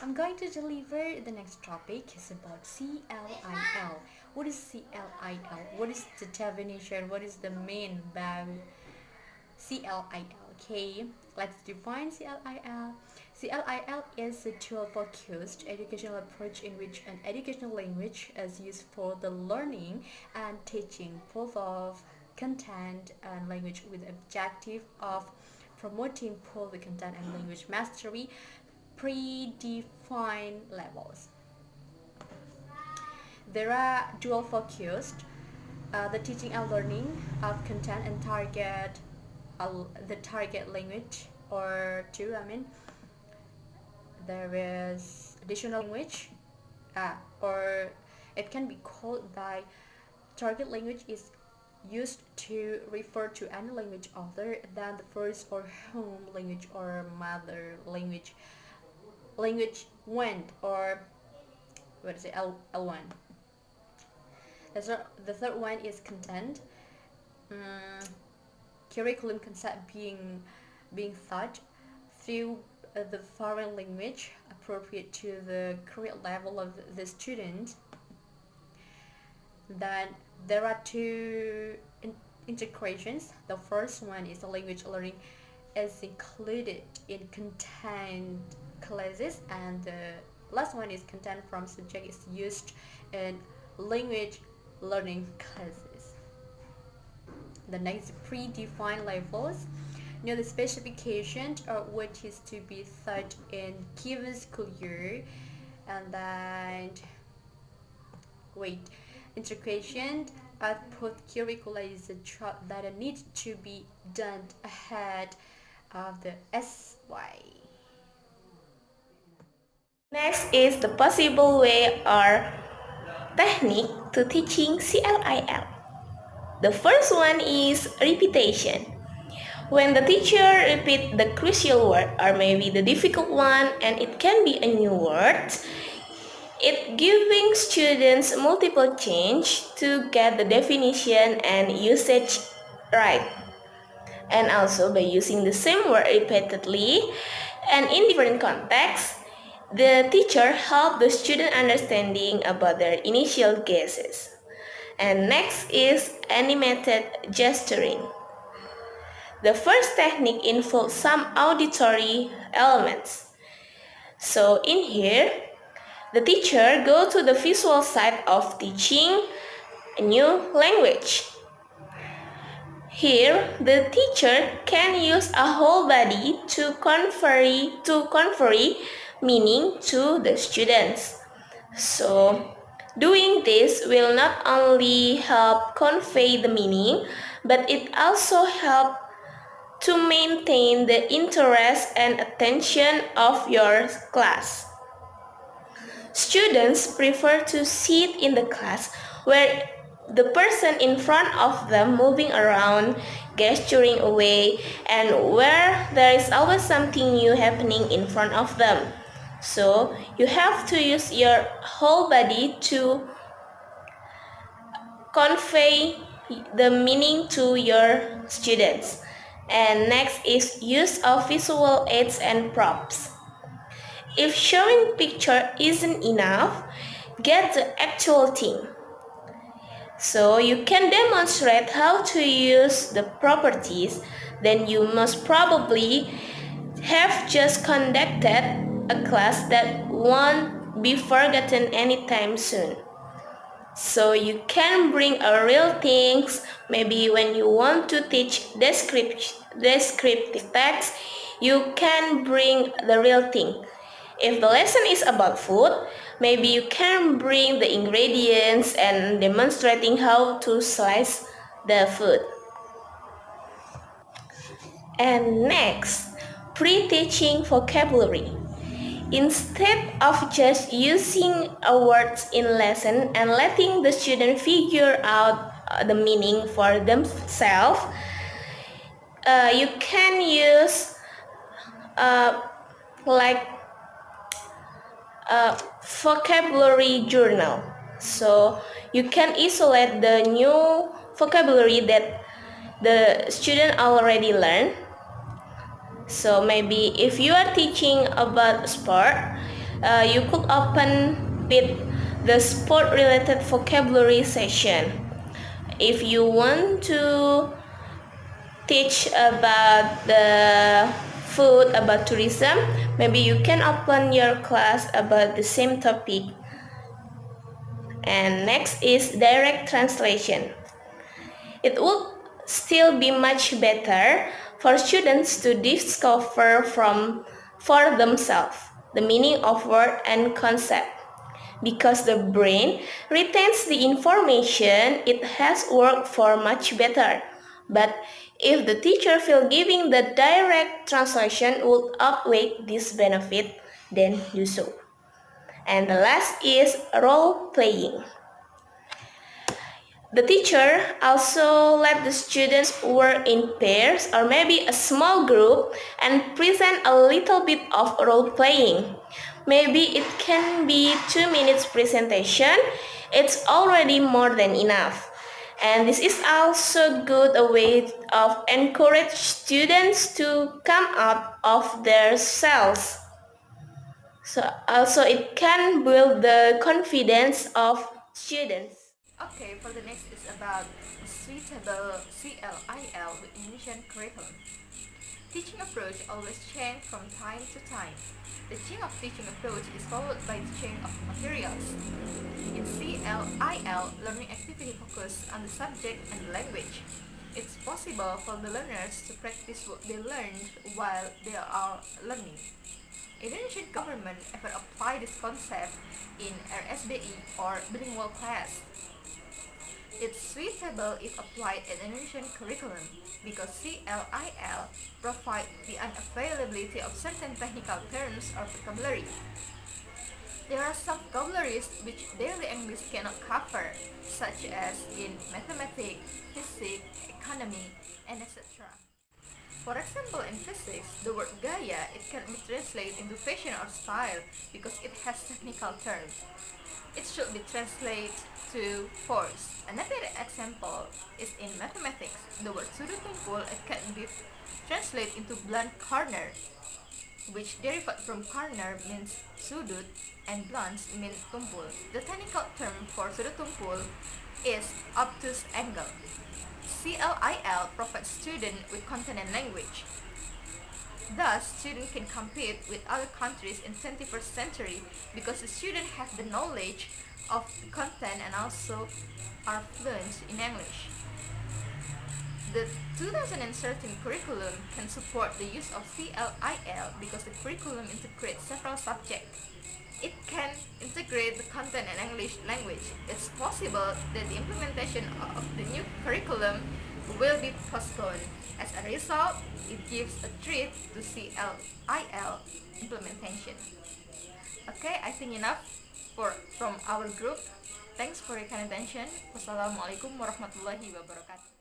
I'm going to deliver the next topic is about CLIL. What is CLIL? What is the definition? What is the main about CLIL? Okay, let's define CLIL. CLIL is a tool-focused educational approach in which an educational language is used for the learning and teaching both of content and language with the objective of promoting both the content and language mastery predefined levels. There are dual focused, the teaching and learning of content and target the target language or two. There is additional language, or it can be called by target language is used to refer to any language other than the first or home language or mother language. Language 1 or what is it, L1. The third one is content. Curriculum concept being taught through the foreign language appropriate to the current level of the student. Then there are two integrations. The first one is the language learning is included in content classes, and the last one is content from subject is used in language learning classes. The next predefined levels. The specification of what is to be taught in given school year, and then integration output curricula is a job that needs to be done ahead of the SY. Next is the possible way or technique to teaching CLIL. The first one is repetition. When the teacher repeats the crucial word or maybe the difficult one, and it can be a new word, it giving students multiple chance to get the definition and usage right. And also by using the same word repeatedly and in different contexts, the teacher help the student understanding about their initial guesses. And next is animated gesturing. The first technique involves some auditory elements. So in here, the teacher go to the visual side of teaching a new language. Here, the teacher can use a whole body to convey meaning to the students. So, doing this will not only help convey the meaning, but it also help to maintain the interest and attention of your class. Students prefer to sit in the class where the person in front of them moving around, gesturing away, and where there is always something new happening in front of them. So you have to use your whole body to convey the meaning to your students. And next is use of visual aids and props. If showing picture isn't enough, get the actual thing. So you can demonstrate how to use the properties, then you must probably have just conducted a class that won't be forgotten anytime soon. So you can bring a real things, maybe when you want to teach descriptive text, you can bring the real thing. If the lesson is about food, maybe you can bring the ingredients and demonstrating how to slice the food. And next, pre-teaching vocabulary. Instead of just using words in lesson and letting the student figure out the meaning for themselves, you can use like a vocabulary journal. So you can isolate the new vocabulary that the student already learned. So maybe if you are teaching about sport, You could open with the sport-related vocabulary session. If you want to teach about the food, about tourism, maybe you can open your class about the same topic. And next is direct translation. It would still be much better for students to discover for themselves the meaning of word and concept, because the brain retains the information it has worked for much better. But if the teacher feel giving the direct translation would outweigh this benefit, then do so. And the last is role playing. The teacher also let the students work in pairs or maybe a small group and present a little bit of role playing. Maybe it can be 2 minutes presentation. It's already more than enough. And this is also good a way of encourage students to come out of their cells. So also it can build the confidence of students. Okay, for the next is about suitable CLIL with Indonesian curriculum. Teaching approach always change from time to time. The change of teaching approach is followed by the change of materials. In CLIL, learning activity focus on the subject and the language. It's possible for the learners to practice what they learned while they are learning. Indonesian government ever apply this concept in RSBI or bilingual class. It's suitable if applied in Indonesian curriculum because CLIL provide the unavailability of certain technical terms or vocabulary. There are some vocabularies which daily English cannot cover, such as in mathematics, physics, economy, and etc. For example, in physics, the word gaya it can be translated into fashion or style because it has technical terms. It should be translated to force. Another example is in mathematics. The word sudut tumpul it can be translated into blunt corner, which derived from corner means sudut and blunt means tumpul. The technical term for sudut tumpul is obtuse angle. CLIL provides students with content and language. Thus, students can compete with other countries in 21st century because the students have the knowledge of the content and also are fluent in English. The 2013 curriculum can support the use of CLIL because the curriculum integrates several subjects. It can integrate the content and English language. It's possible that the implementation of the new curriculum will be postponed. As a result, it gives a treat to CLIL implementation. Okay, I think enough from our group. Thanks for your kind attention. Wassalamualaikum warahmatullahi wabarakatuh.